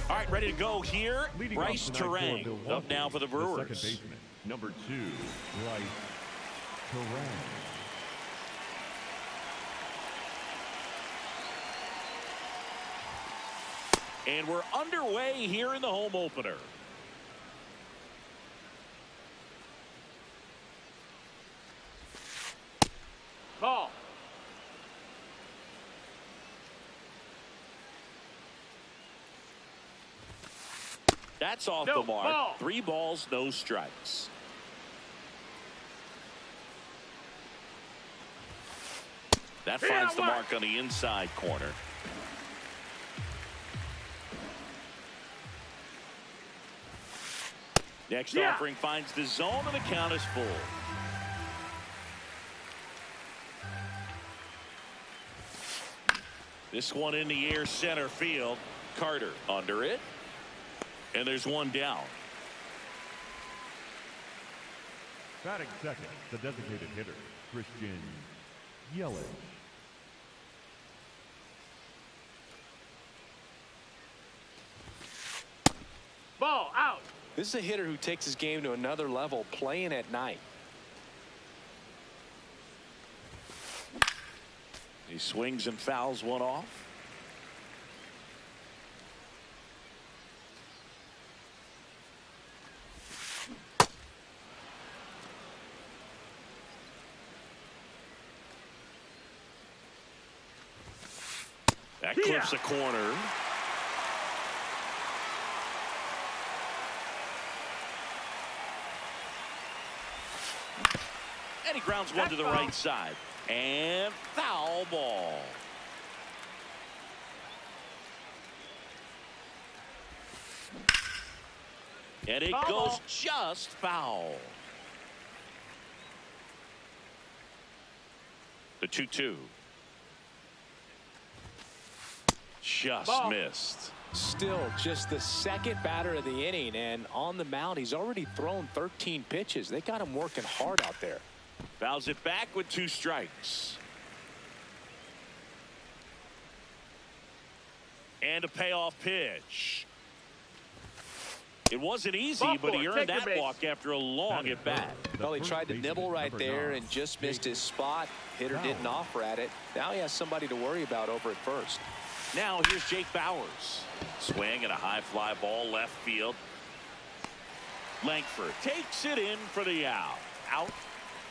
All right, ready to go here. Bryce Terang up now for the Brewers. The second baseman, number 2, Bryce Terang. And we're underway here in the home opener. Ball. That's off the mark. Ball. 3 balls, no strikes. That finds the mark on the inside corner. Next offering finds the zone, and the count is full. This one in the air, center field. Carter under it. And there's one down. Batting second, the designated hitter, Christian Yelich. Ball out. This is a hitter who takes his game to another level, playing at night. He swings and fouls one off. That clips a corner. And he grounds one to the right side. And foul ball. And it goes just foul. The 2-2. Just missed. Still just the second batter of the inning, and on the mound he's already thrown 13 pitches. They got him working hard out there. Fouls it back with 2 strikes. And a payoff pitch. It wasn't easy, but he earned that walk after a long at bat. Well, he tried to nibble right there and just missed his spot. Hitter didn't offer at it. Now he has somebody to worry about over at first. Now here's Jake Bauers. Swing and a high fly ball left field. Langford takes it in for the out. Out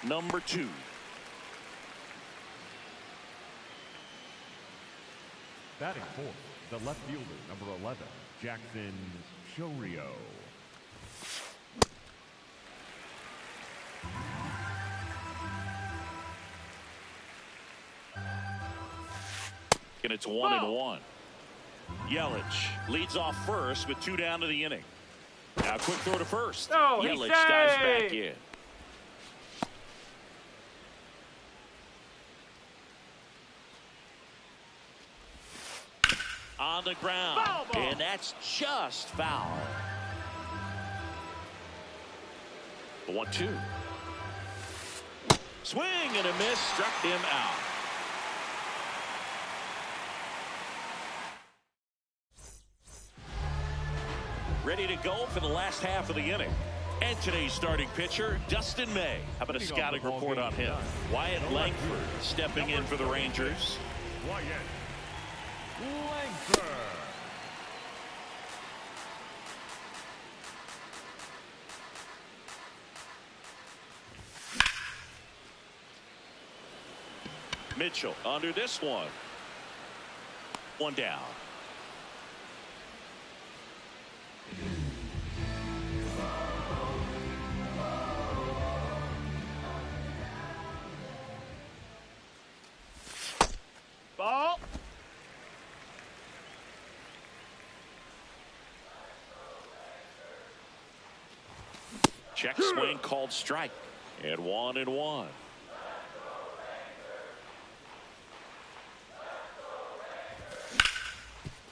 number 2. Batting fourth, the left fielder, number 11, Jackson Chourio. And it's 1-1. Yelich leads off first with 2 down to the inning. Now quick throw to first. Yelich dives back in. On the ground. And that's just foul. The 1-2. Swing and a miss, struck him out. Ready to go for the last half of the inning. And today's starting pitcher, Dustin May. How about a scouting report on him? Wyatt Langford stepping in for the Rangers. Wyatt Langford. Mitchell under this one. One down. Ball. Check swing called strike. And 1-1.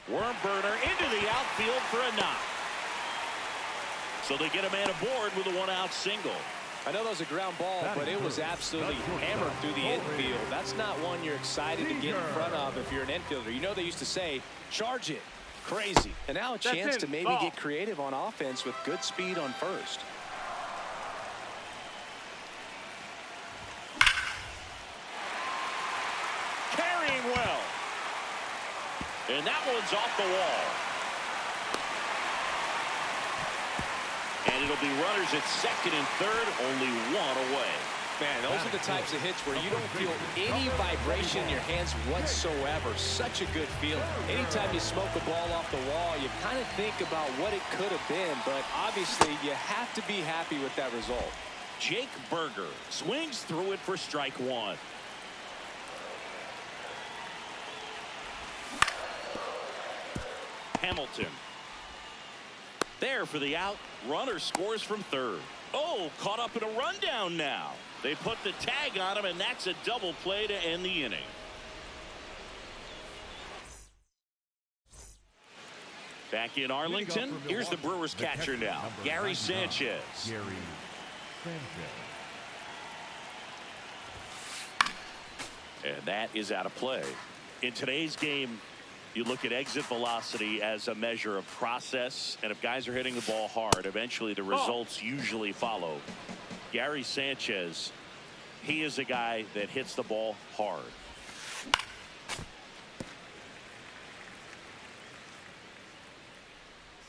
Worm burner into the outfield for a knock. So they get a man aboard with a one-out single. I know that was a ground ball, but it was absolutely hammered through the infield. That's not one you're excited to get in front of if you're an infielder. You know they used to say, charge it. Crazy. And now a chance to maybe get creative on offense with good speed on first. Carrying well. And that one's off the wall. And it'll be runners at second and third, only one away. Man, those are the types of hits where you don't feel any vibration in your hands whatsoever. Such a good feeling. Anytime you smoke a ball off the wall, you kind of think about what it could have been, but obviously you have to be happy with that result. Jake Berger swings through it for strike one. Hamilton. There for the out. Runner scores from third. Oh, caught up in a rundown now. They put the tag on him, and that's a double play to end the inning. Back in Arlington, here's the Brewers catcher now, Gary Sanchez. And that is out of play. In today's game, you look at exit velocity as a measure of process, and if guys are hitting the ball hard, eventually the results usually follow. Gary Sanchez, he is a guy that hits the ball hard.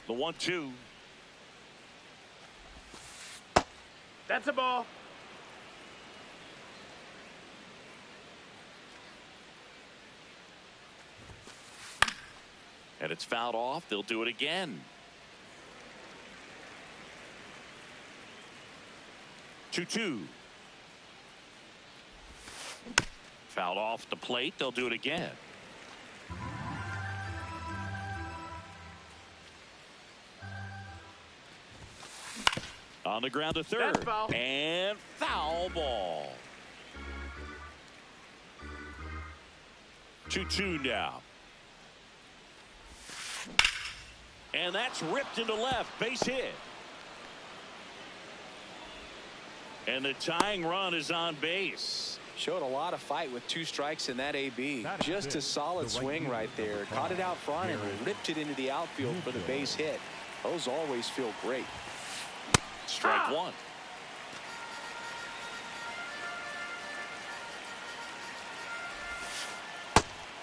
The 1-2. That's a ball. And it's fouled off. They'll do it again. 2-2. Fouled off the plate. They'll do it again. On the ground to third. Foul. And foul ball. 2-2 now. And that's ripped into left. Base hit. And the tying run is on base. Showed a lot of fight with 2 strikes in that AB. Just a solid swing right there. Caught it out front and ripped it into the outfield for the base hit. Those always feel great. Strike one.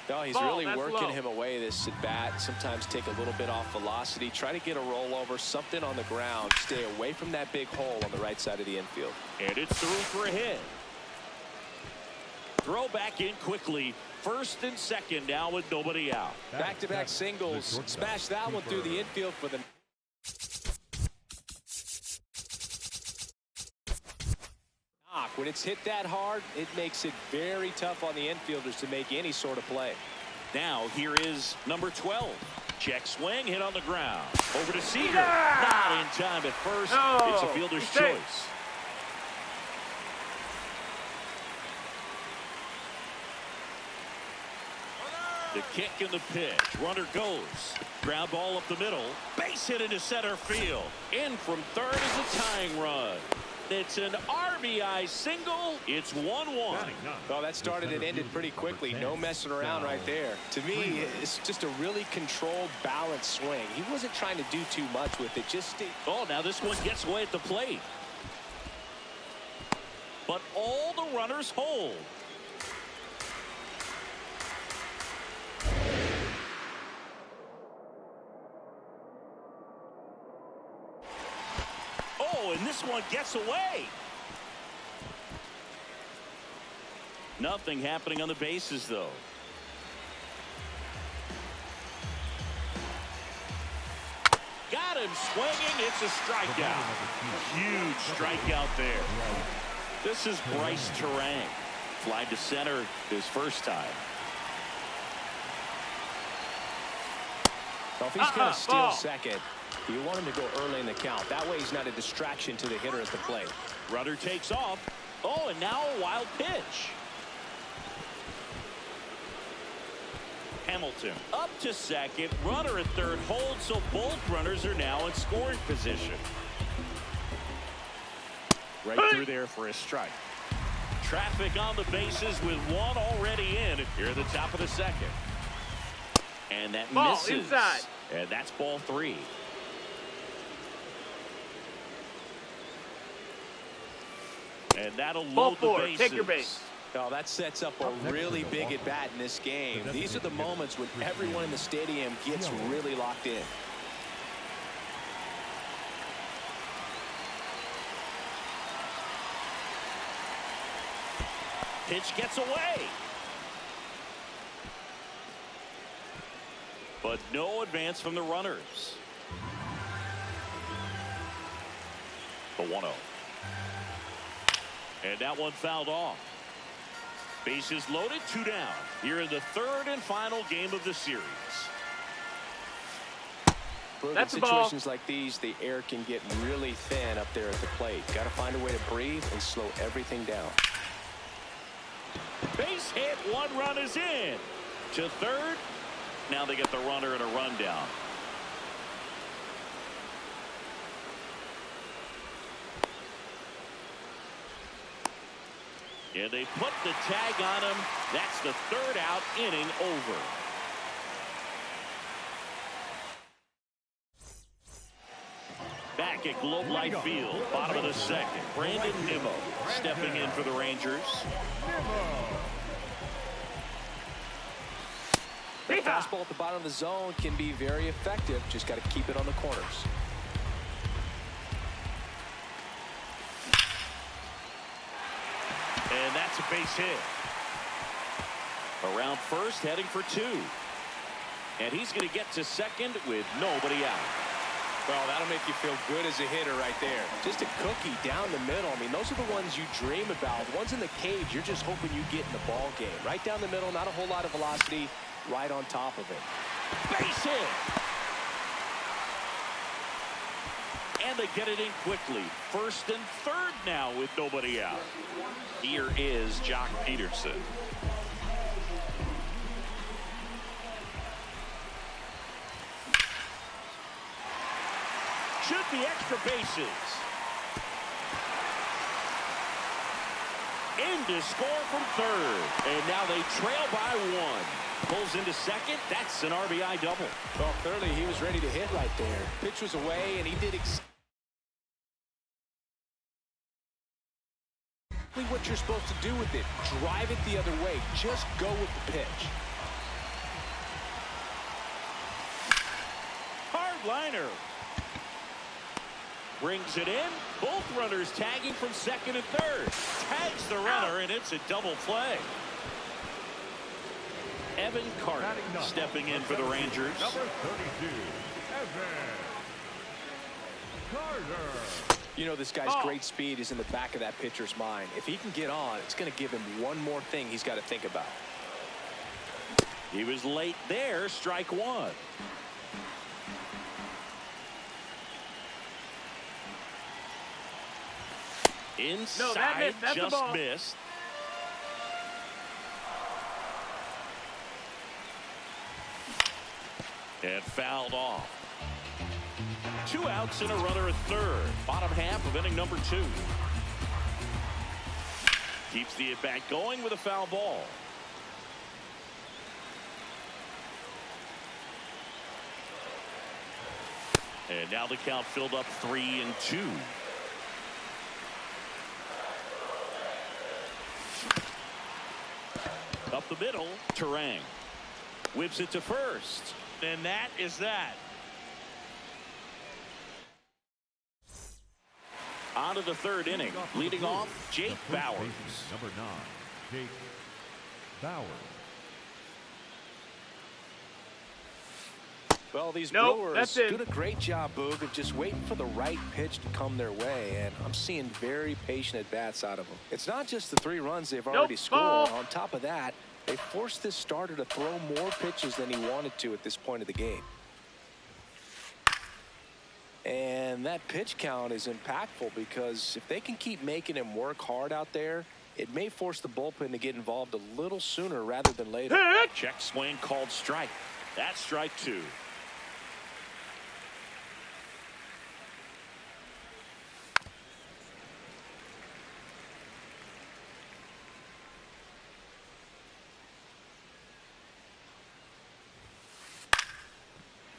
No, he's really working him away this at bat. Sometimes take a little bit off velocity. Try to get a rollover, something on the ground. Stay away from that big hole on the right side of the infield. And it's through for a hit. Throw back in quickly. First and second now with nobody out. Back-to-back singles. Smash that one through the infield for the. When it's hit that hard, it makes it very tough on the infielders to make any sort of play. Now here is number 12. Check swing, hit on the ground. Over to Seager. Not in time at first. It's a fielder's choice. The kick and the pitch. Runner goes. Ground ball up the middle. Base hit into center field. In from third is a tying run. It's an RBI single. It's 1-1. Well, that started and ended pretty quickly. No messing around right there. To me, it's just a really controlled, balanced swing. He wasn't trying to do too much with it. Oh, now this one gets away at the plate. But all the runners hold. And this one gets away. Nothing happening on the bases, though. Got him swinging. It's a strikeout. Huge strikeout there. This is Bryce Terang. Fly to center his first time. Well, if he's going to steal second, you want him to go early in the count. That way he's not a distraction to the hitter at the plate. Runner takes off. Oh, and now a wild pitch. Hamilton up to second. Runner at third holds, so both runners are now in scoring position. Right through there for a strike. Traffic on the bases with one already in here at the top of the second. And that ball misses. Inside. And that's ball 3. And that'll load the bases. Take your base. Oh, that sets up a really big at bat in this game. These are the moments when everyone in the stadium gets really locked in. Pitch gets away. But no advance from the runners. The 1-0. And that one fouled off. Bases loaded, 2 down. Here in the third and final game of the series. In situations like these, the air can get really thin up there at the plate. Got to find a way to breathe and slow everything down. Base hit, 1 run is in. To third. Now they get the runner and a rundown. And they put the tag on him. That's the 3rd out, inning over. Back at Globe Life Field, bottom of the second. Brandon Nimmo stepping in for the Rangers. The fastball at the bottom of the zone can be very effective. Just got to keep it on the corners. And that's a base hit. Around first, heading for 2. And he's going to get to second with nobody out. Well, that'll make you feel good as a hitter right there. Just a cookie down the middle. I mean, those are the ones you dream about. The ones in the cage, you're just hoping you get in the ball game. Right down the middle, not a whole lot of velocity, right on top of it. Base hit. And they get it in quickly. First and third now with nobody out. Here is Jock Peterson. Should be extra bases. In to score from third. And now they trail by 1. Pulls into second. That's an RBI double. Well, clearly he was ready to hit right there. Pitch was away, and he did exactly what you're supposed to do with it. Drive it the other way. Just go with the pitch. Hard liner. Brings it in. Both runners tagging from second and third. Tags the runner, and it's a double play. Evan Carter stepping in for the Rangers. Number 32, Evan Carter. You know, this guy's great speed is in the back of that pitcher's mind. If he can get on, it's going to give him one more thing he's got to think about. He was late there. Strike 1. Inside, just missed. And fouled off. 2 outs and a runner at third. Bottom half of inning number 2. Keeps the at-bat going with a foul ball. And now the count filled up 3-2. Up the middle, Terang whips it to first, and that is that. On to the third inning, leading off Jake Bauers. Number 9, Jake Bauer. Well, these Nope, Brewers that's it. doing a great job, Boog, of just waiting for the right pitch to come their way, and I'm seeing very patient at-bats out of them. It's not just the 3 runs they've already scored. ball. On top of that, they forced this starter to throw more pitches than he wanted to at this point of the game. And that pitch count is impactful because if they can keep making him work hard out there, it may force the bullpen to get involved a little sooner rather than later. Check swing called strike. That's strike 2.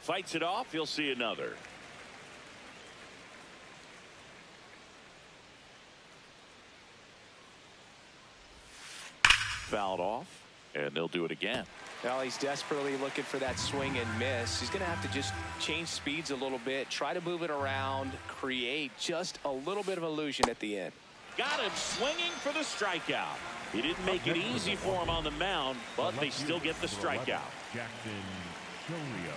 Fights it off. You'll see another. Fouled off, and they'll do it again. Well, he's desperately looking for that swing and miss. He's going to have to just change speeds a little bit, try to move it around, create just a little bit of illusion at the end. Got him swinging for the strikeout. He didn't make it easy for him on the mound, but they still get the strikeout. Jackson Chourio.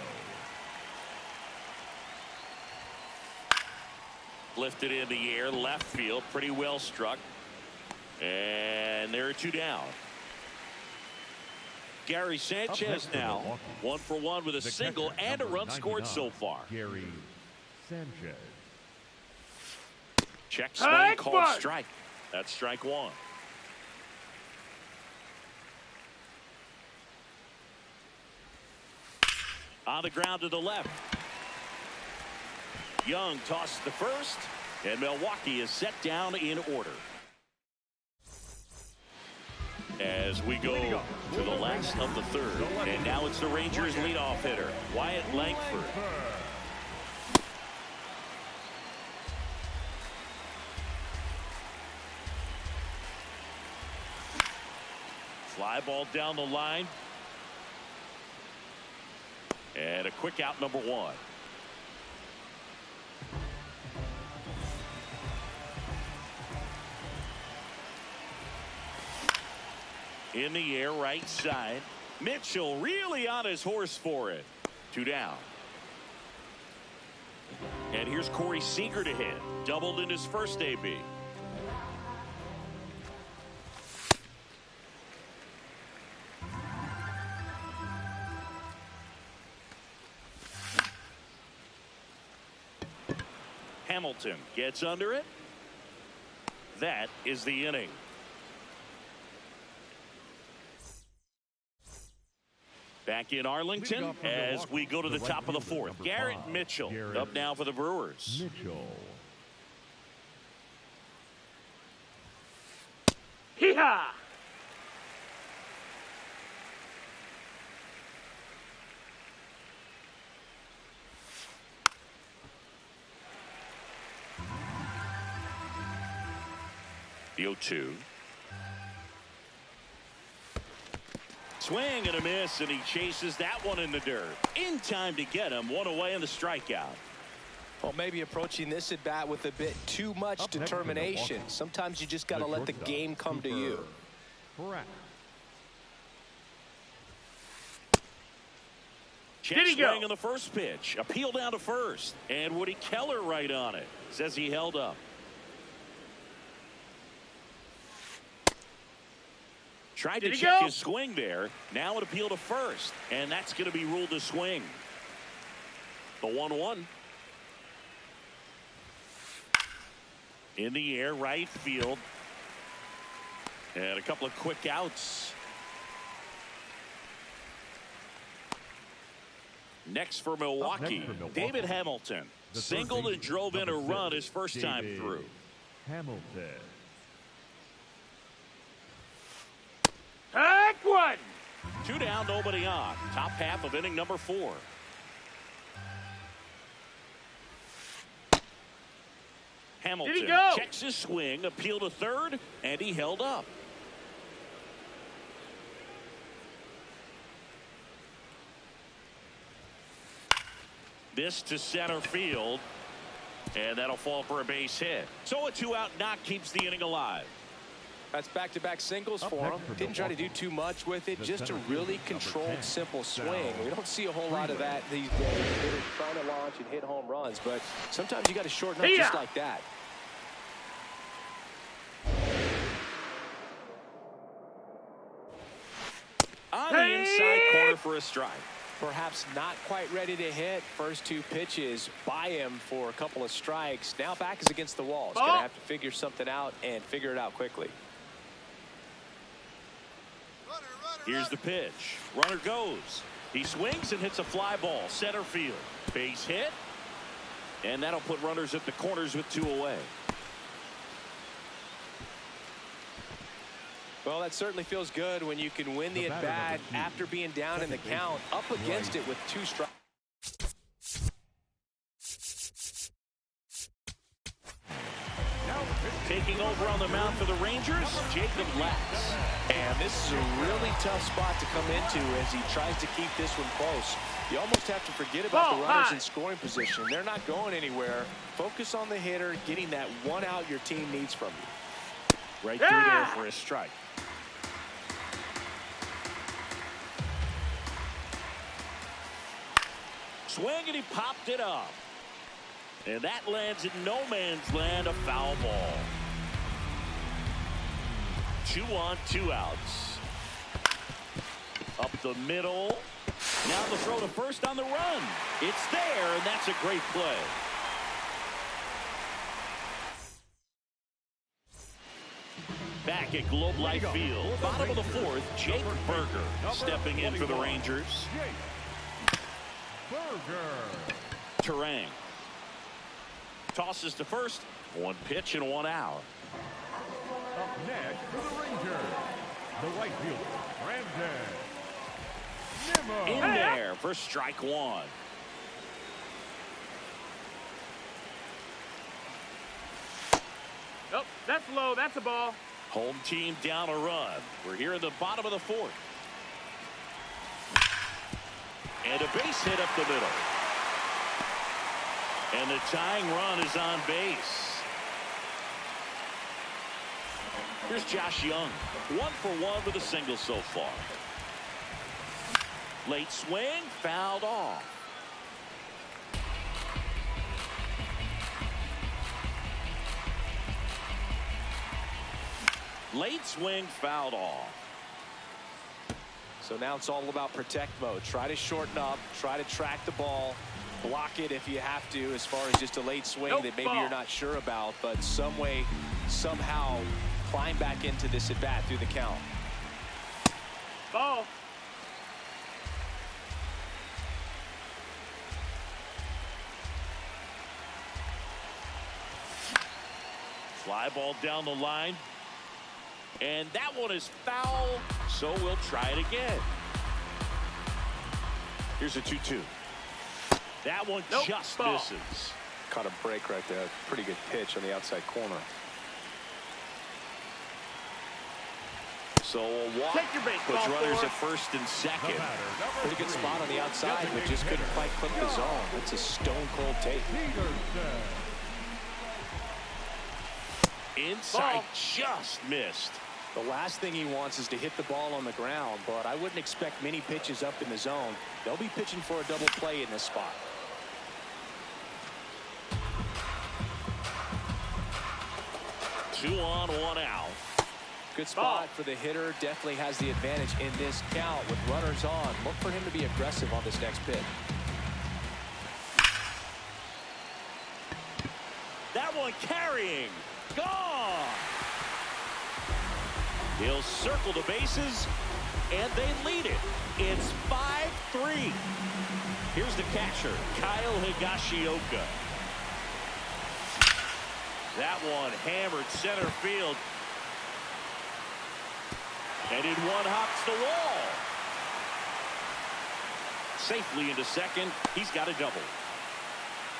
Lifted in the air, left field, pretty well struck. And there are 2 down. Gary Sanchez now 1 for 1 with a single and a run scored so far. Gary Sanchez. Check swing called strike. That's strike 1. On the ground to the left. Young tosses the first, and Milwaukee is set down in order. As we go to the last of the 3rd, and now it's the Rangers leadoff hitter, Wyatt Langford. Fly ball down the line. And a quick out, number 1. In the air, right side. Mitchell really on his horse for it. 2 down. And here's Corey Seager to hit. Doubled in his first AB. Hamilton gets under it. That is the inning. Back in Arlington as we go to the top of the 4th. Garrett Mitchell up now for the Brewers. Mitchell. Hee-haw! The 0-2. Swing and a miss, and he chases that one in the dirt. In time to get him. 1 away in the strikeout. Well, maybe approaching this at bat with a bit too much determination. Sometimes you just got to let the game come to you. Correct. Check swing on the first pitch. Appeal down to first. And Woody Keller right on it. Says he held up. Tried to check his swing there. Now an appeal to first. And that's going to be ruled a swing. The 1-1. In the air, right field. And a couple of quick outs. Next for Milwaukee, David Hamilton. Singled and drove in a run his first time through. Hamilton. Heck one! 2 down, nobody on. Top half of inning number 4. Hamilton checks his swing, appeal to third, and he held up. This to center field, and that'll fall for a base hit. So a 2-out knock keeps the inning alive. That's back-to-back singles Up for him. next for Didn't try to do too much with it, just a really controlled, simple swing. We don't see a whole lot of that these days. Hitters trying to launch and hit home runs, but sometimes you got to shorten up just like that. On the inside corner for a strike. Perhaps not quite ready to hit. First two pitches by him for a couple of strikes. Now back is against the wall. He's going to have to figure something out and figure it out quickly. Here's the pitch. Runner goes. He swings and hits a fly ball. Center field. Base hit. And that'll put runners at the corners with 2 away. Well, that certainly feels good when you can win the at-bat after being down in the count, up against it with 2 strikes. Taking over on the mound for the Rangers, Jacob Latz. And this is a really tough spot to come into as he tries to keep this one close. You almost have to forget about the runners in scoring position. They're not going anywhere. Focus on the hitter, getting that one out your team needs from you. Right through there for a strike. Swing, and he popped it up. And that lands in no man's land, a foul ball. 2 on, 2 outs. Up the middle. Now the throw to first on the run. It's there, and that's a great play. Back at Globe Life Field, bottom of the 4th, Jake Burger stepping in for the Rangers. Terang tosses to first. 1 pitch and 1 out. Up next for the Rangers, the right fielder, Brandon In there for strike 1. Nope, that's low. That's a ball. Home team down a run. We're here in the bottom of the 4th. And a base hit up the middle. And the tying run is on base. Here's Josh Young. 1 for 1 with a single so far. Late swing, fouled off. Late swing, fouled off. So now it's all about protect mode. Try to shorten up, try to track the ball, block it if you have to, as far as just a late swing that maybe you're not sure about, but some way, somehow climb back into this at bat through the count. Ball. Fly ball down the line. And that one is foul, so we'll try it again. Here's a 2-2. That one just misses. Caught a break right there. Pretty good pitch on the outside corner. So a walk Take your baseball puts runners forward. at first and second. Pretty good spot on the outside, but just couldn't quite clip the zone. That's a stone-cold take. Inside, just missed. The last thing he wants is to hit the ball on the ground, but I wouldn't expect many pitches up in the zone. They'll be pitching for a double play in this spot. Two on, 1 out. Good spot for the hitter. Definitely has the advantage in this count with runners on. Look for him to be aggressive on this next pitch. That one carrying. Gone. He'll circle the bases, and they lead it. It's 5-3. Here's the catcher, Kyle Higashioka. That one hammered center field. And in one hops the wall. Safely into second. He's got a double.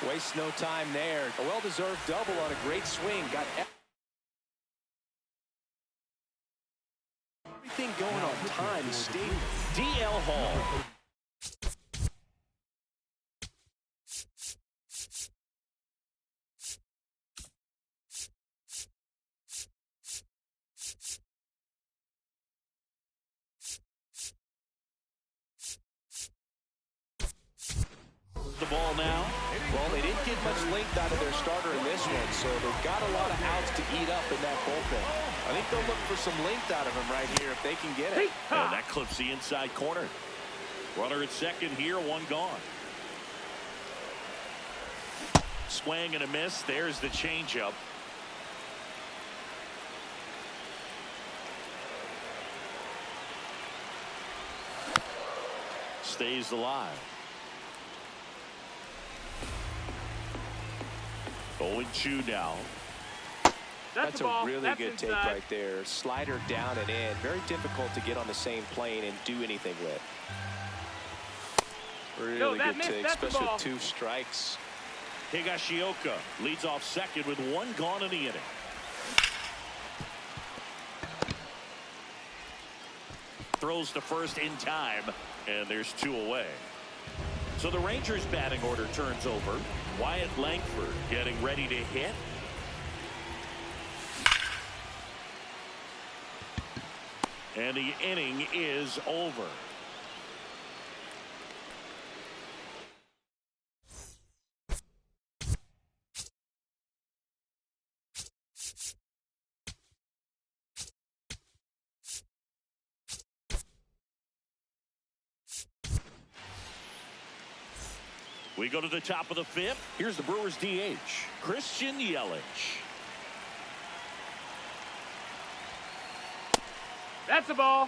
Waste no time there. A well-deserved double on a great swing. Got everything going on time. Stayed DL Hall. length out of their starter in this one, so they've got a lot of outs to eat up in that bullpen. I think they'll look for some length out of him right here if they can get it. And that clips the inside corner. Runner at second here, one gone. Swing and a miss. There's the changeup. Stays alive. 0-2 now. That's a really good take right there. Slider down and in. Very difficult to get on the same plane and do anything with. Really good take, especially with 2 strikes. Higashioka leads off second with 1 gone in the inning. Throws to first in time, and there's 2 away. So the Rangers batting order turns over. Wyatt Langford getting ready to hit. And the inning is over. We go to the top of the 5th. Here's the Brewers DH, Christian Yelich. That's a ball.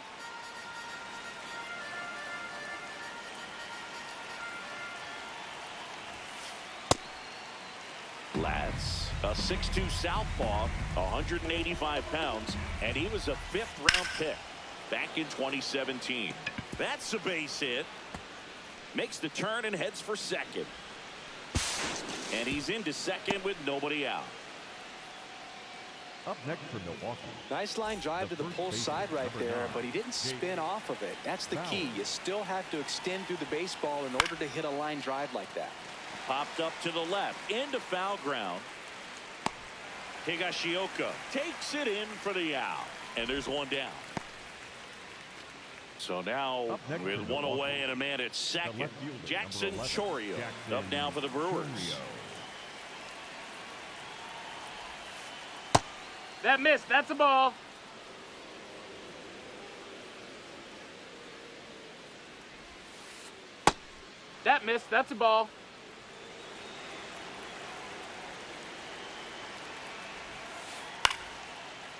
Latz, a 6'2 southpaw, 185 pounds, and he was a 5th-round pick back in 2017. That's a base hit. Makes the turn and heads for second. And he's into second with nobody out. Up next for Milwaukee. Nice line drive to the pull side right there, but he didn't spin off of it. That's the key. You still have to extend through the baseball in order to hit a line drive like that. Popped up to the left, into foul ground. Higashioka takes it in for the out. And there's 1 down. So now with 1 away and a man at second, Jackson Chourio up now for the Brewers. That missed. That's a ball. That missed. That's a ball.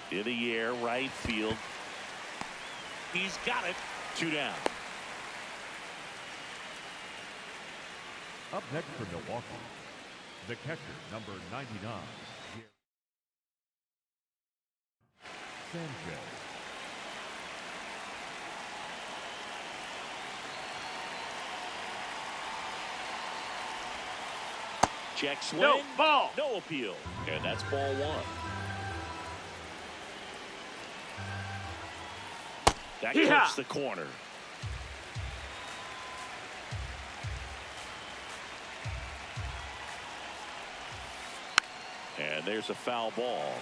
In the air, right field. He's got it. 2 down. Up next for Milwaukee, the catcher, number 99, Sanchez. Check swing. No, ball. No appeal. And that's ball 1. That clips the corner. And there's a foul ball.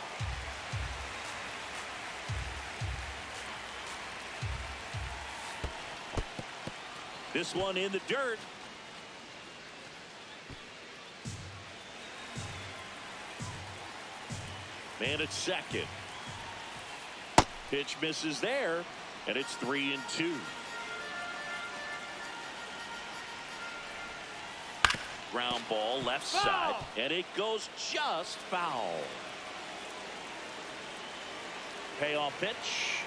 This one in the dirt. Man at second. Pitch misses there. And it's 3-2. Ground ball left side, and it goes just foul. Payoff pitch.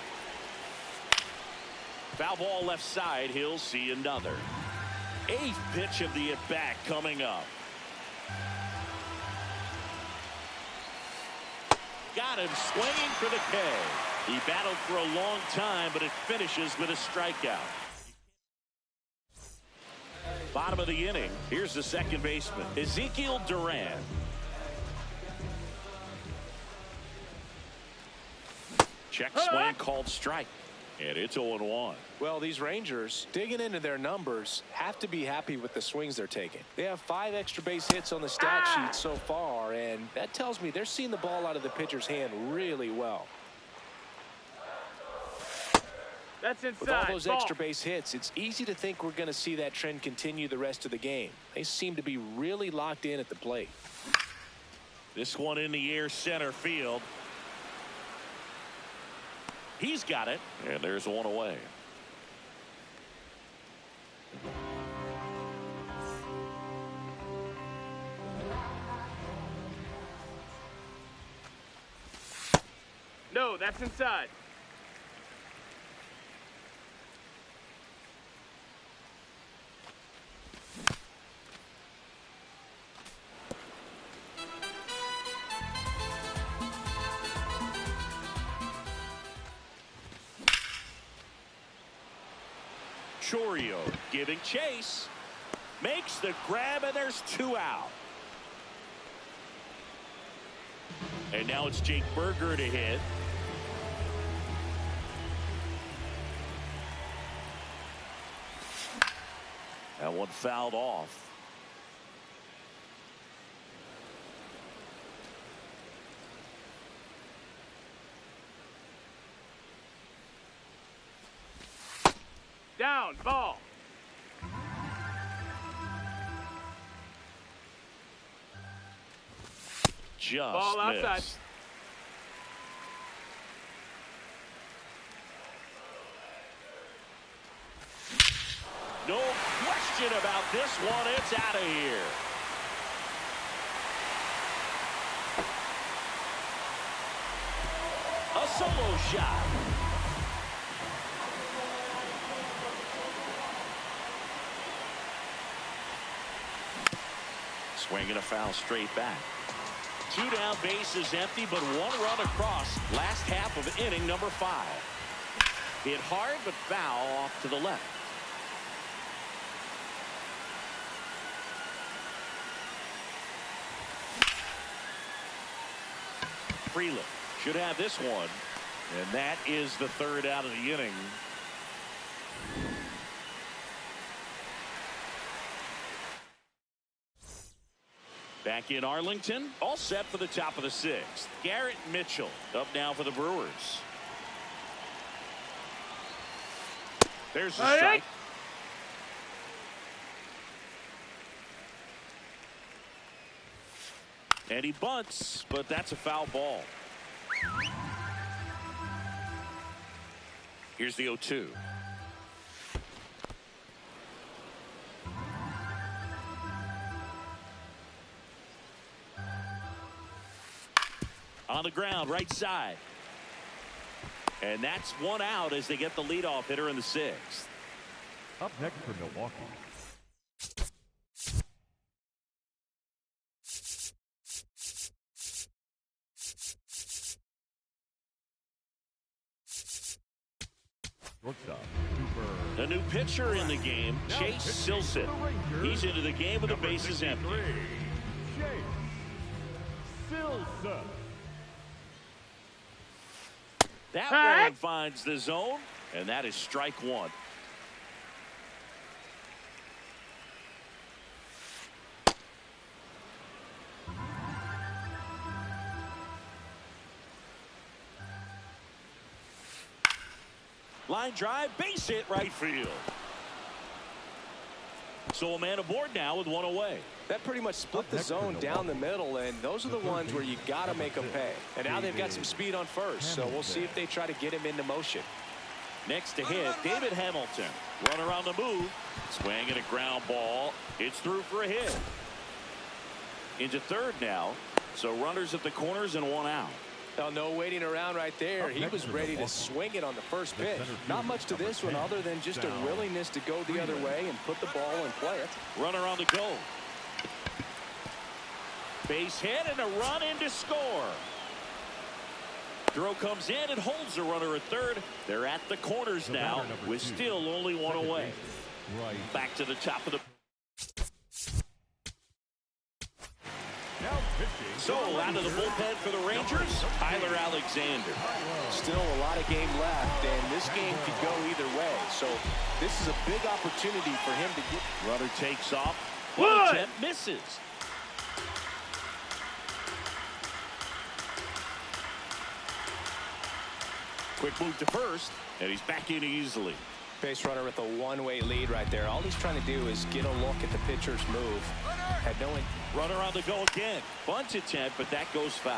Foul ball left side. He'll see another. 8th pitch of the at-bat coming up. Got him swinging for the K. He battled for a long time, but it finishes with a strikeout. Bottom of the inning. Here's the second baseman, Ezekiel Duran. Check swing called strike. And it's 0-1. Well, these Rangers, digging into their numbers, have to be happy with the swings they're taking. They have 5 extra base hits on the stat sheet so far, and that tells me they're seeing the ball out of the pitcher's hand really well. That's inside. With all those Ball. extra base hits, it's easy to think we're going to see that trend continue the rest of the game. They seem to be really locked in at the plate. This one in the air, center field. He's got it, and there's one away. No, that's inside. Chorio giving chase. Makes the grab, and there's 2 out. And now it's Jake Berger to hit. That one fouled off. Down, ball. Just ball outside. missed. No question about this one. It's out of here. A solo shot. Swinging a foul straight back. 2 down, bases empty, but 1 run across. Last half of inning number 5. Hit hard, but foul off to the left. Freeland should have this one, and that is the 3rd out of the inning. Back in Arlington, all set for the top of the 6th. Garrett Mitchell up now for the Brewers. There's the strike. And he bunts, but that's a foul ball. Here's the 0-2. On the ground, right side. And that's 1 out as they get the leadoff hitter in the 6th. Up next for Milwaukee. A new pitcher in the game, Chase Silseth. He's into the game with the bases empty. That one finds the zone, and that is strike 1. Line drive, base hit, right field. So a man aboard now with 1 away. That pretty much split the zone down the middle, and those are the ones where you got to make them pay. And now they've got some speed on first, so we'll see if they try to get him into motion. Next to hit, David Hamilton. Runner on the move. Swinging a ground ball. It's through for a hit. Into 3rd now. So runners at the corners and 1 out. Well, no waiting around right there. He was ready to swing it on the first pitch. Not much to this one other than just a willingness to go the other way and put the ball and play it. Runner on the go. Base hit and a run in to score. Throw comes in and holds the runner at 3rd. They're at the corners now with still only 1 away. Back to the top of the. So out of the bullpen for the Rangers, Tyler Alexander. Still a lot of game left, and this game could go either way. So this is a big opportunity for him to get. Runner takes off. One attempt misses. Quick move to first, and he's back in easily. Base runner with a one-way lead right there. All he's trying to do is get a look at the pitcher's move. Had no runner on the go again. Bunt attempt, but that goes foul.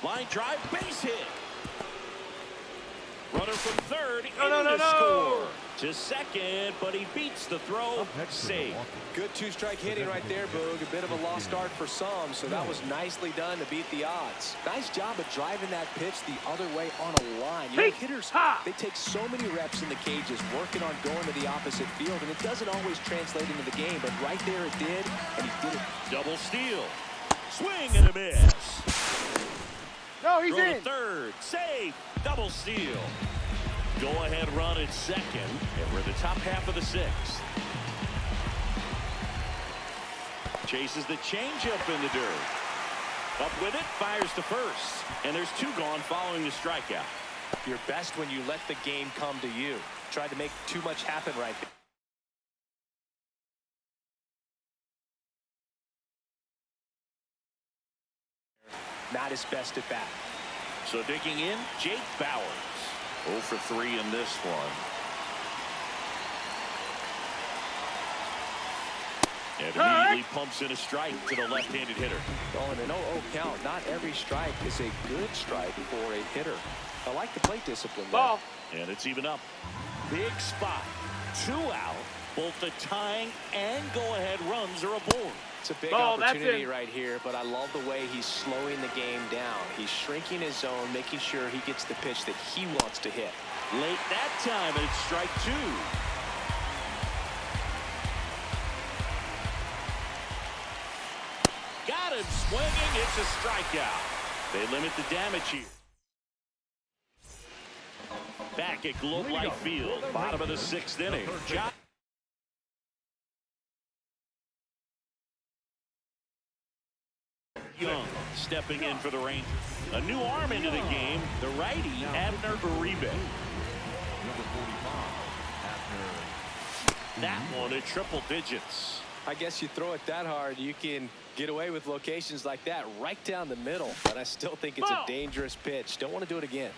Line drive, base hit. Runner from third in to score. To second, but he beats the throw. Save. Good two-strike hitting right there, Boog. A bit of a lost start for some, so that was nicely done to beat the odds. Nice job of driving that pitch the other way on a line. You know, hitters, they take so many reps in the cages working on going to the opposite field, and it doesn't always translate into the game, but right there it did, and he did it. Double steal. Swing and a miss. No, he's Throw in. to third. Save. Double steal. Go-ahead run at second, and we're in the top half of the sixth. Chases the changeup in the dirt. Up with it, fires to first. And there's two gone following the strikeout. You're best when you let the game come to you. Tried to make too much happen right there. Not his best at bat. So digging in, Jake Bauers. 0 for 3 in this one. And immediately pumps in a strike to the left-handed hitter. Oh, and an 0-0 count. Not every strike is a good strike for a hitter. I like the plate discipline there. Ball. And it's even up. Big spot. 2 out. Both the tying and go-ahead runs are aboard. It's a big opportunity right here, but I love the way he's slowing the game down. He's shrinking his zone, making sure he gets the pitch that he wants to hit. Late that time, and it's strike 2. Got him swinging. It's a strikeout. They limit the damage here. Back at Globe Life Field, bottom of the 6th inning. Young stepping in for the Rangers. A new arm into the game, the righty, Abner Uribe. That one at triple digits. I guess you throw it that hard, you can get away with locations like that right down the middle. But I still think it's a dangerous pitch. Don't want to do it again.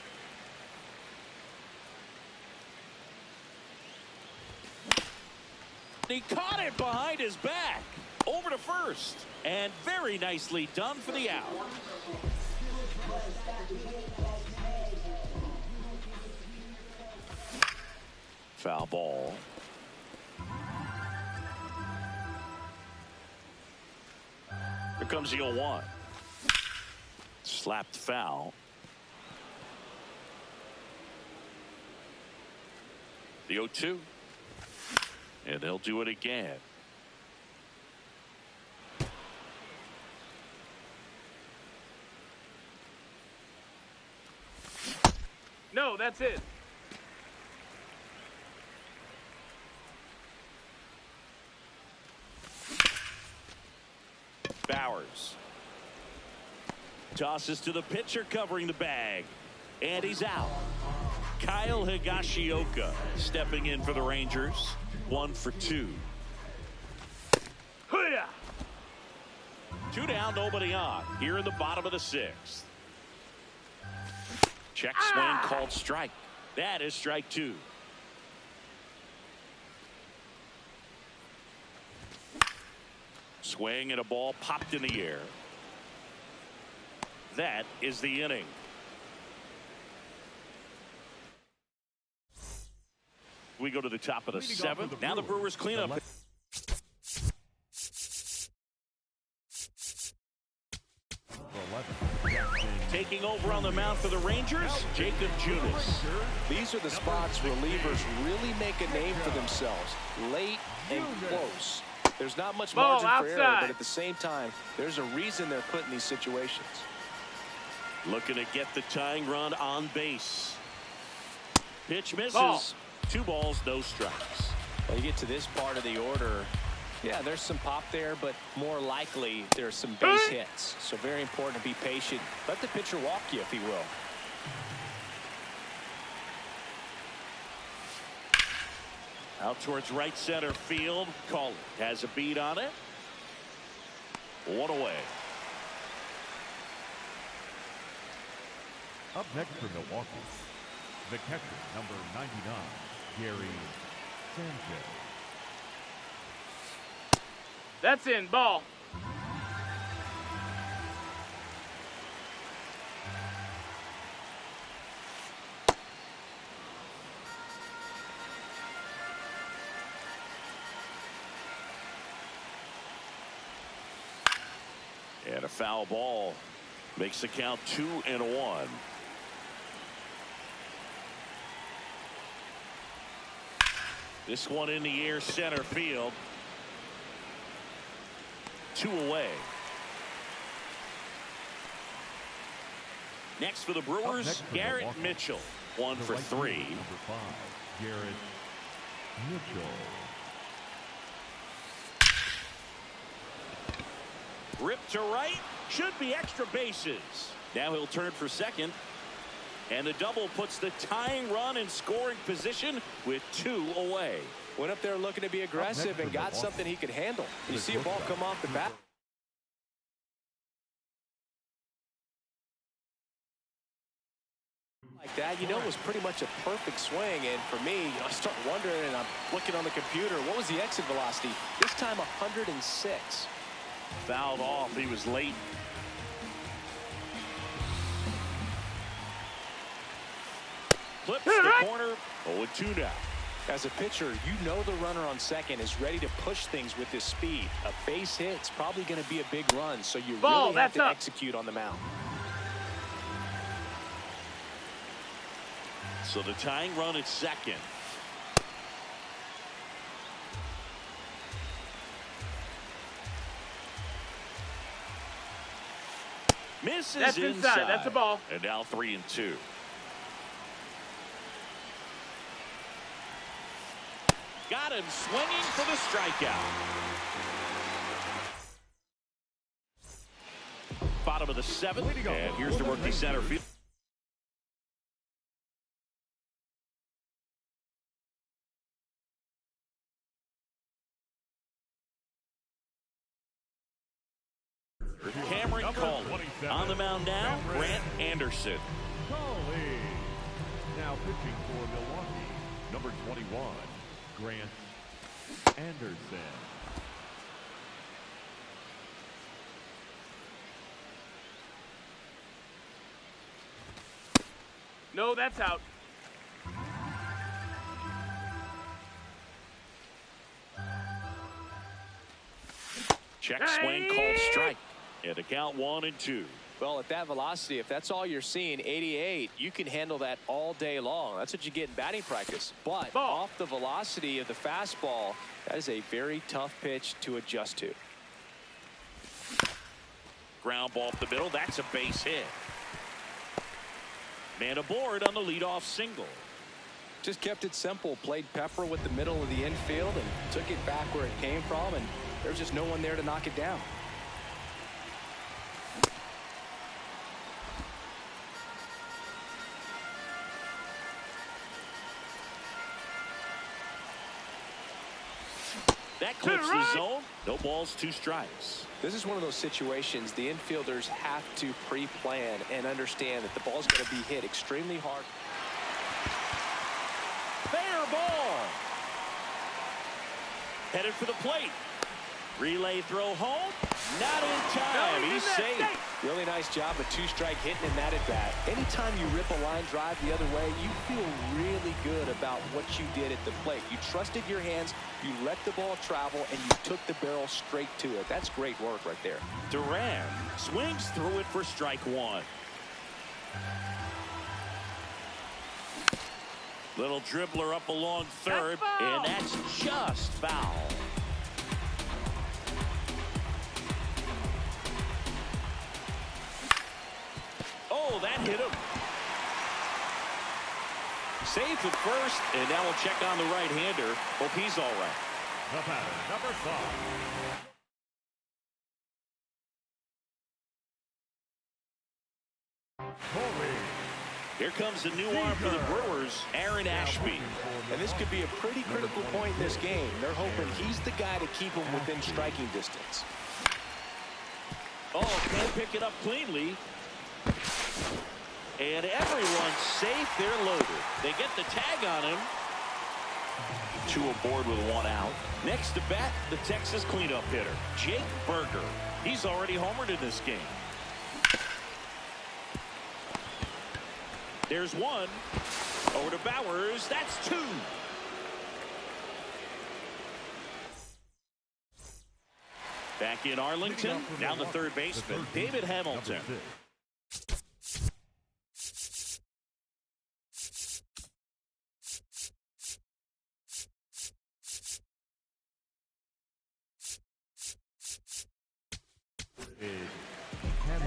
He caught it behind his back. Over to first. And very nicely done for the out. Foul ball. Here comes the 0-1. Slapped foul. The 0-2. And they'll do it again. No, that's it. Bauers tosses to the pitcher covering the bag, and he's out. Kyle Higashioka stepping in for the Rangers. 1 for 2. 2 down, nobody on. Here in the bottom of the 6th. Check swing called strike. That is strike 2. Swing and a ball popped in the air. That is the inning. We go to the top of the 7th. Now the Brewers clean up. Taking over on the mound for the Rangers, Jacob Junis. These are the spots relievers really make a name for themselves. Late and close. There's not much margin for error, but at the same time, there's a reason they're put in these situations. Looking to get the tying run on base. Pitch misses. Ball. 2 balls, no strikes. Well, you get to this part of the order. Yeah, there's some pop there, but more likely there's some base hits. So very important to be patient. Let the pitcher walk you, if he will. Out towards right center field. Call it. Has a beat on it. One away. Up next for Milwaukee, the catcher, number 99, Gary Sanchez. That's in. Ball. And a foul ball makes the count 2-1. This one in the air, center field. 2 away. Next for the Brewers, Garrett Mitchell. 1 for 3. Number 5, Garrett Mitchell. Ripped to right. Should be extra bases. Now he'll turn for second. And the double puts the tying run in scoring position with 2 away. Went up there looking to be aggressive and got something he could handle. You see a ball come off the bat. Like that, you know, it was pretty much a perfect swing. And for me, I start wondering, and I'm looking on the computer, what was the exit velocity? This time 106. Fouled off. He was late. Flips the corner. 0-2 now. As a pitcher, you know the runner on second is ready to push things with his speed. A base hit's probably going to be a big run, so you really have to execute on the mound. So the tying run at second. Misses That's inside. That's a ball. And now 3-2. Got him swinging for the strikeout. Bottom of the 7th. And here's the rookie center field. Cameron Cole on the mound now. Grant Anderson. Now pitching for Milwaukee, number 21, Grant Anderson. No, that's out. Check swing called strike. And the count 1-2. Well, at that velocity, if that's all you're seeing, 88, you can handle that all day long. That's what you get in batting practice. But off the velocity of the fastball, that is a very tough pitch to adjust to. Ground ball up the middle. That's a base hit. Man aboard on the leadoff single. Just kept it simple. Played pepper with the middle of the infield and took it back where it came from, and there's just no one there to knock it down. That clips the zone. No balls, 2 strikes. This is one of those situations the infielders have to pre-plan and understand that the ball's going to be hit extremely hard. Fair ball. Headed for the plate. Relay throw home. Not in time. He's safe. Really nice job, a 2-strike hitting in that at bat. Anytime you rip a line drive the other way, you feel really good about what you did at the plate. You trusted your hands, you let the ball travel, and you took the barrel straight to it. That's great work right there. Duran swings through it for strike 1. Little dribbler up along third, and that's just foul. Oh, that hit him. Safe at first, and now we'll check on the right-hander. Hope he's all right. The batter, number 5. Here comes the new arm for the Brewers, Aaron Ashby. And this could be a pretty critical point in this game. They're hoping he's the guy to keep him within striking distance. Oh, can't pick it up cleanly. And everyone's safe. They're loaded. They get the tag on him. 2 aboard with 1 out. Next to bat, the Texas cleanup hitter, Jake Berger. He's already homered in this game. There's 1. Over to Bowers. That's 2. Back in Arlington. Now the third baseman, David Hamilton.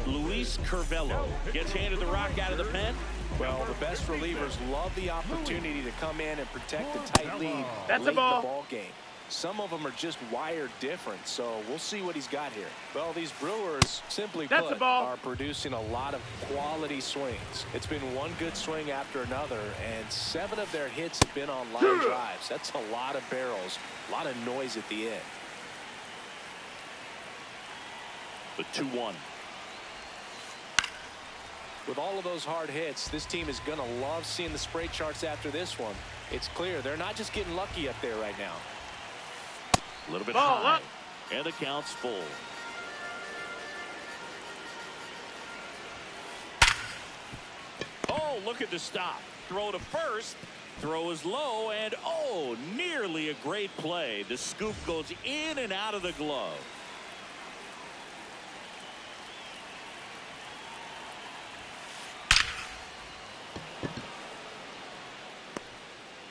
Luis Curvelo gets handed the rock out of the pen. Well, the best relievers love the opportunity to come in and protect a tight lead That's late a ball. in the ball game. Some of them are just wired different, so we'll see what he's got here. Well, these Brewers, simply That's put, a ball. are producing a lot of quality swings. It's been one good swing after another, and 7 of their hits have been on line drives. That's a lot of barrels, a lot of noise at the end. The 2-1. With all of those hard hits, this team is going to love seeing the spray charts after this one. It's clear they're not just getting lucky up there right now. A little bit Ball high. up. And the count's full. Oh, look at the stop. Throw to first. Throw is low, and oh, nearly a great play. The scoop goes in and out of the glove.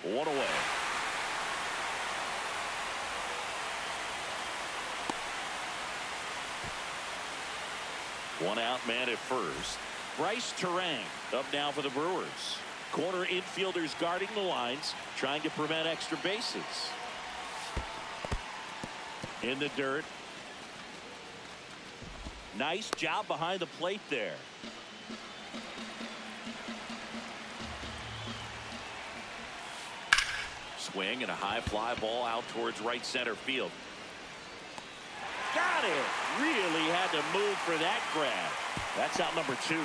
One away. One out, man at first. Bryce Terang up now for the Brewers. Corner infielders guarding the lines, trying to prevent extra bases. In the dirt. Nice job behind the plate there. Swing and a high fly ball out towards right center field. Got it. Really had to move for that grab. That's out number 2.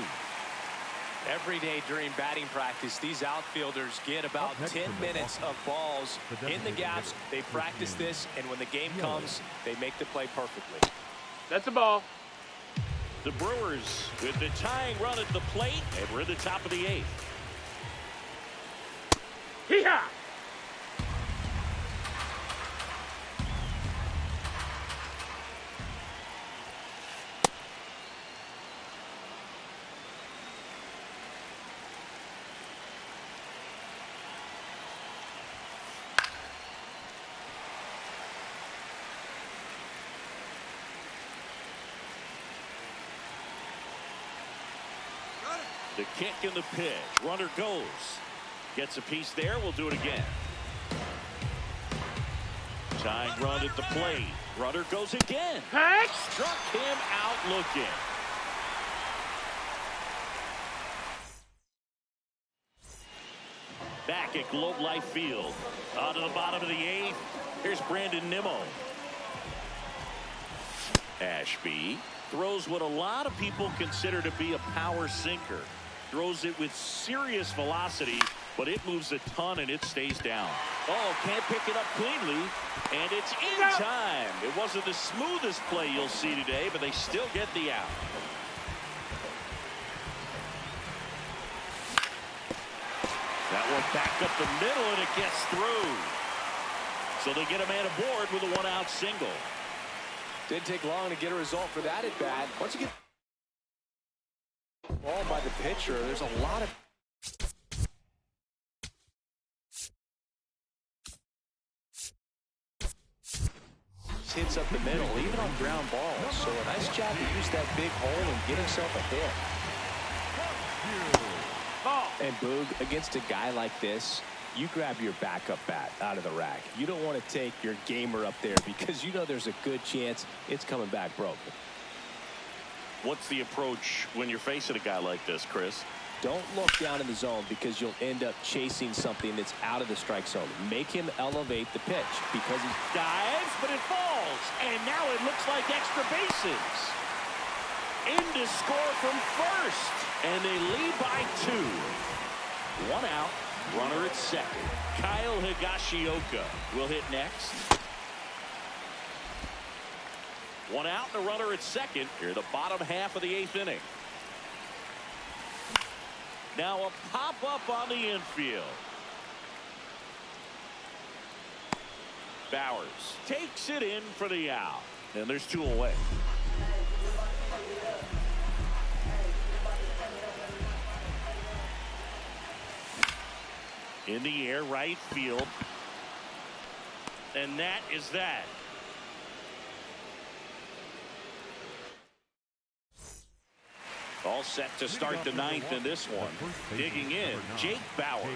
Every day during batting practice, these outfielders get about 10 minutes of balls in the gaps. They practice this, and when the game comes, they make the play perfectly. That's a ball. The Brewers with the tying run at the plate, and we're in the top of the 8th. Hee-haw! The kick and the pitch. Runner goes. Gets a piece there. We'll do it again. Tying run at the plate. Runner goes again. Hey! Struck him out looking. Back at Globe Life Field. On to the bottom of the 8th. Here's Brandon Nimmo. Ashby throws what a lot of people consider to be a power sinker. Throws it with serious velocity, but it moves a ton and it stays down. Oh, can't pick it up cleanly, and it's in time. It wasn't the smoothest play you'll see today, but they still get the out. That one back up the middle, and it gets through. So they get a man aboard with a 1-out single. Didn't take long to get a result for that at bat. Once you get ball by the pitcher, there's a lot of hits up the middle, even on ground balls. So a nice job to use that big hole and get himself a hit. And Boog, against a guy like this, you grab your backup bat out of the rack. You don't want to take your gamer up there because you know there's a good chance it's coming back broken. What's the approach when you're facing a guy like this, Chris? Don't look down in the zone because you'll end up chasing something that's out of the strike zone. Make him elevate the pitch because he dives, but it falls. And now it looks like extra bases. in to score from first. And they lead by 2. 1 out. Runner at second. Kyle Higashioka will hit next. 1 out and a runner at second. Here, the bottom half of the 8th inning. Now a pop-up on the infield. Bowers takes it in for the out. And there's 2 away. In the air, right field. And that is that. All set to start the 9th in this one. Digging in, Jake Bowers.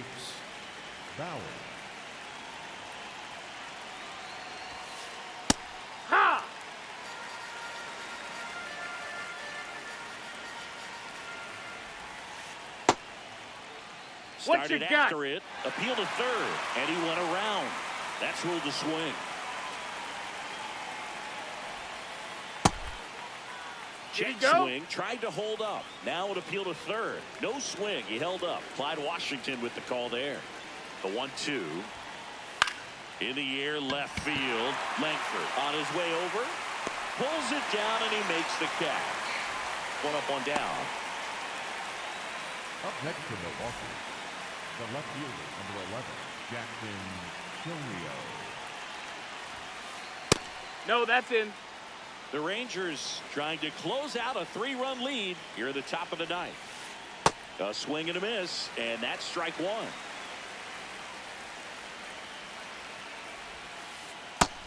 Ha! What you Started got? after it, appeal to third, and he went around. That's ruled a swing. Jet swing, tried to hold up. Now an appeal to third. No swing, he held up. Clyde Washington with the call there. The 1-2. In the air, left field. Langford on his way over. Pulls it down, and he makes the catch. 1 up, 1 down. Up next for Milwaukee, the left fielder, number 11, Jackson Chilio. No, that's in. The Rangers trying to close out a 3-run lead here at the top of the 9th. A swing and a miss, and that's strike 1.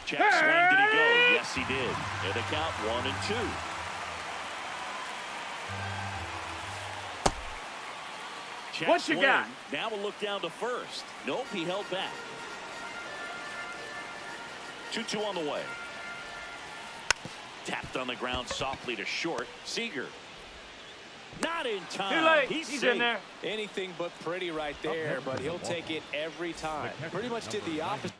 Check swing, did he go? Yes, he did. And the count 1-2. Check What you swing. got? Now we'll look down to first. Nope, he held back. 2-2 on the way. Tapped on the ground softly to short. Seager. Not in time. Too late. He's in safe. there. Anything but pretty right there, but he'll take it every time. Pretty much did the opposite.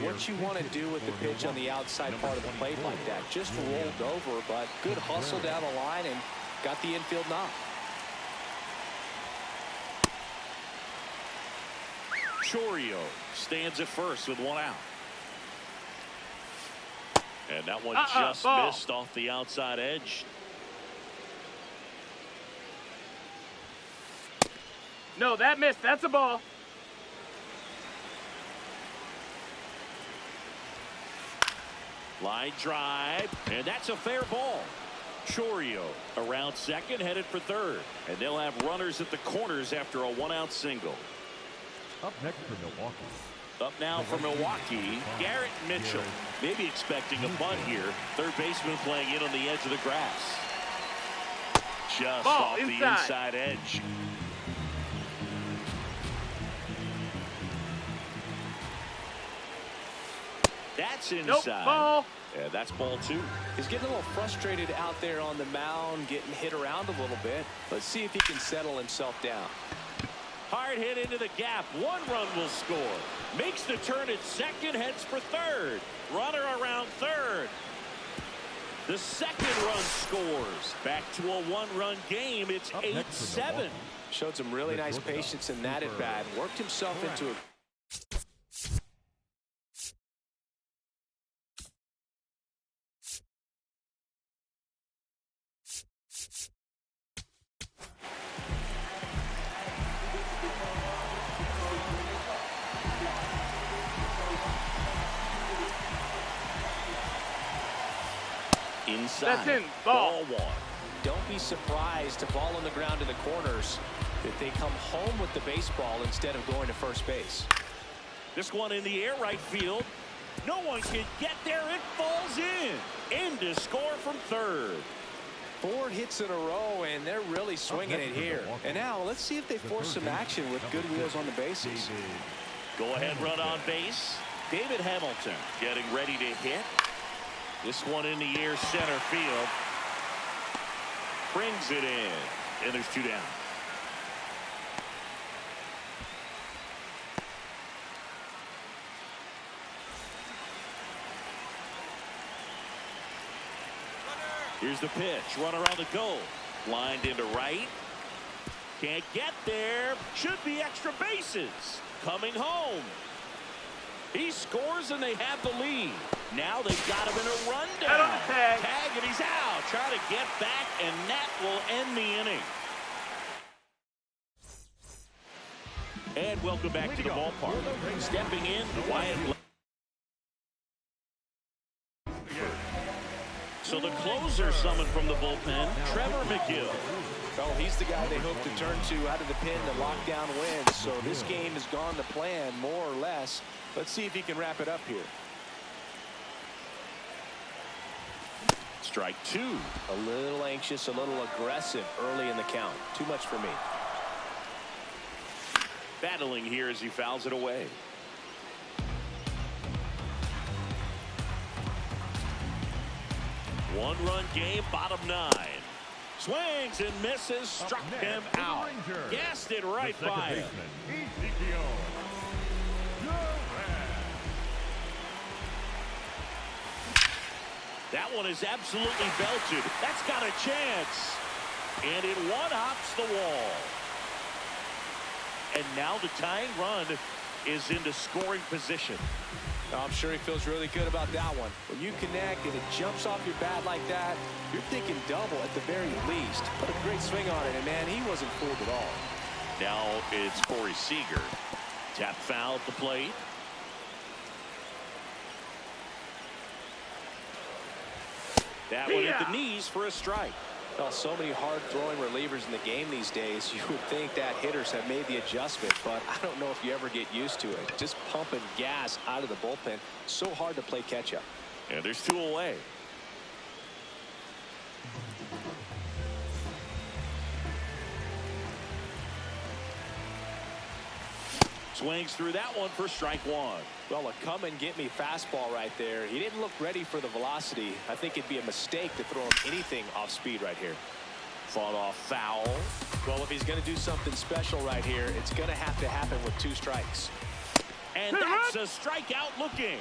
What you want to do with the pitch on the outside part of the plate like that. Just rolled over, but good hustle down the line and got the infield knock. Chourio stands at first with 1 out. And that one just missed off the outside edge. No, that missed. That's a ball. Line drive, and that's a fair ball. Chourio around second, headed for third. And they'll have runners at the corners after a 1-out single. Up next for Milwaukee. Up now for Milwaukee, Garrett Mitchell. Maybe expecting a bunt here. Third baseman playing in on the edge of the grass. Just Ball off the inside edge. That's inside. Nope, ball. Yeah, that's ball 2. He's getting a little frustrated out there on the mound, getting hit around a little bit. Let's see if he can settle himself down. Hard hit into the gap. 1 run will score. Makes the turn at second, heads for third. Runner around third. The second run scores. Back to a 1-run game. It's 8-7. Showed some really nice patience in that at bat. Worked himself into a inside. That's in. Ball 1. Don't be surprised to ball on the ground in the corners if they come home with the baseball instead of going to first base. This one in the air, right field. No one can get there. It falls in to score from third. 4 hits in a row, and they're really swinging it here. And now let's see if they force some action with good wheels on the bases. Go ahead, run on base. David Hamilton getting ready to hit. This one in the air, center field. Brings it in, and there's 2 down. Here's the pitch. Runner on the go. Lined into right. Can't get there. Should be extra bases. Coming home. He scores and they have the lead. Now they've got him in a rundown. Tag and he's out. Try to get back, and that will end the inning. And welcome back to the ballpark. Stepping in, Wyatt. So the closer summoned from the bullpen, Trevor McGill. Oh, he's the guy they hope to turn to out of the pen to lock down wins. So this game has gone to plan, more or less. Let's see if he can wrap it up here. Strike two. A little anxious, a little aggressive early in the count. Too much for me. Battling here as he fouls it away. One-run game, bottom 9. Swings and misses, struck him out. Gassed it right by him. That one is absolutely belted. That's got a chance. And it one-hops the wall. And now the tying run is into scoring position. I'm sure he feels really good about that one. When you connect and it jumps off your bat like that, you're thinking double at the very least. Put a great swing on it, and man, he wasn't fooled at all. Now it's Corey Seager. Tap foul at the plate. That one hit the knees for a strike. Well, so many hard-throwing relievers in the game these days. You would think that hitters have made the adjustment, but I don't know if you ever get used to it. Just pumping gas out of the bullpen. So hard to play catch-up. And there's 2 away. Swings through that one for strike 1. Well, a come-and-get-me fastball right there. He didn't look ready for the velocity. I think it'd be a mistake to throw him anything off speed right here. Fought off foul. Well, if he's going to do something special right here, it's going to have to happen with 2 strikes. And that's a strikeout looking.